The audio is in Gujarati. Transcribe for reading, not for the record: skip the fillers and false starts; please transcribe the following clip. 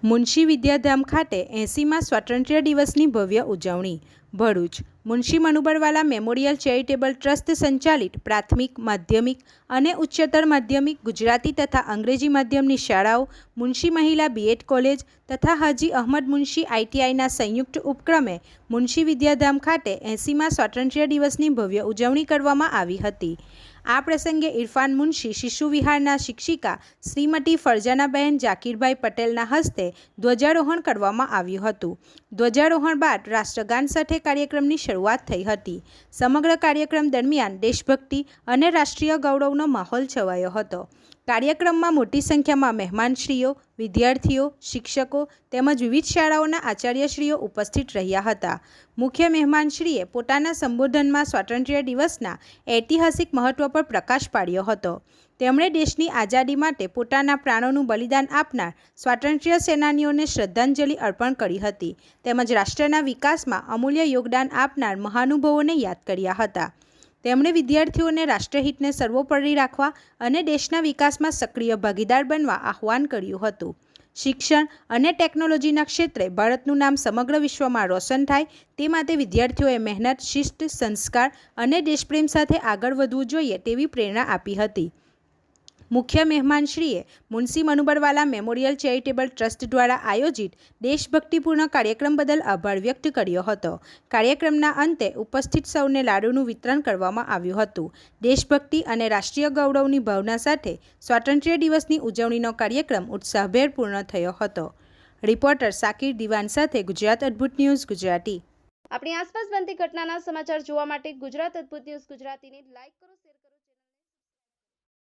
મુનશી વિદ્યાધામ ખાતે 80મા સ્વાતંત્ર્ય દિવસની ભવ્ય ઉજવણી. Bharuch Munshi Manubarwala memorial charitable trust સંચાલિત પ્રાથમિક, માધ્યમિક અને ઉચ્ચતર માધ્યમિક ગુજરાતી તથા અંગ્રેજી માધ્યમની શાળાઓ, મુનશી મહિલા બીએડ કોલેજ તથા હાજી અહમદ મુનશી આઈટીઆઈના સંયુક્ત ઉપક્રમે મુનશી વિદ્યાધામ ખાતે 80મા સ્વાતંત્ર્ય દિવસની ભવ્ય ઉજવણી કરવામાં આવી હતી. આ પ્રસંગે ઇરફાન મુનશી શિશુ વિહારના શિક્ષિકા શ્રીમતી ફરજાનાબહેન જાકીરભાઈ પટેલના હસ્તે ધ્વજારોહણ કરવામાં આવ્યું હતું. ધ્વજારોહણ બાદ રાષ્ટ્રગાન સાથે કાર્યક્રમની શરૂઆત થઈ હતી. સમગ્ર કાર્યક્રમ દરમિયાન દેશભક્તિ અને રાષ્ટ્રીય ગૌરવનો માહોલ છવાયો હતો. કાર્યક્રમમાં મોટી સંખ્યામાં મહેમાનશ્રીઓ, વિદ્યાર્થીઓ, શિક્ષકો તેમજ વિવિધ શાળાઓના આચાર્યશ્રીઓ ઉપસ્થિત રહ્યા હતા. મુખ્ય મહેમાનશ્રીએ પોતાના સંબોધનમાં સ્વાતંત્ર્ય દિવસના ઐતિહાસિક મહત્વ પર પ્રકાશ પાડ્યો હતો. તેમણે દેશની આઝાદી માટે પોતાના પ્રાણોનું બલિદાન આપનાર સ્વાતંત્ર્ય સેનાનીઓને શ્રદ્ધાંજલિ અર્પણ કરી હતી તેમજ રાષ્ટ્રના વિકાસમાં અમૂલ્ય યોગદાન આપનાર મહાનુભાવોને યાદ કર્યા હતા. તેમણે વિદ્યાર્થીઓને રાષ્ટ્રહિતને સર્વોપરી રાખવા અને દેશના વિકાસમાં સક્રિય ભાગીદાર બનવા આહ્વાન કર્યું હતું. શિક્ષણ અને ટેકનોલોજીના ક્ષેત્રે ભારતનું નામ સમગ્ર વિશ્વમાં રોશન થાય તે માટે વિદ્યાર્થીઓએ મહેનત, શિસ્ત, સંસ્કાર અને દેશપ્રેમ સાથે આગળ વધવું જોઈએ તેવી પ્રેરણા આપી હતી. મુખ્ય મહેમાનશ્રીએ Munshi Manubarwala memorial charitable trust દ્વારા આયોજિત દેશભક્તિપૂર્ણ કાર્યક્રમ બદલ આભાર વ્યક્ત કર્યો હતો. કાર્યક્રમના અંતે ઉપસ્થિત સૌને લાડુનું વિતરણ કરવામાં આવ્યું હતું. દેશભક્તિ અને રાષ્ટ્રીય ગૌરવની ભાવના સાથે સ્વાતંત્ર્ય દિવસની ઉજવણીનો કાર્યક્રમ ઉત્સાહભેર પૂર્ણ થયો હતો. રિપોર્ટર સાકિર દિવાન સાથે ગુજરાત અદ્ભુત ન્યૂઝ ગુજરાતી. આપણી આસપાસ બનતી ઘટનાના સમાચાર જોવા માટે ગુજરાત અદ્ભુત ન્યૂઝ ગુજરાતીને લાઈક કરો, શેર કરો.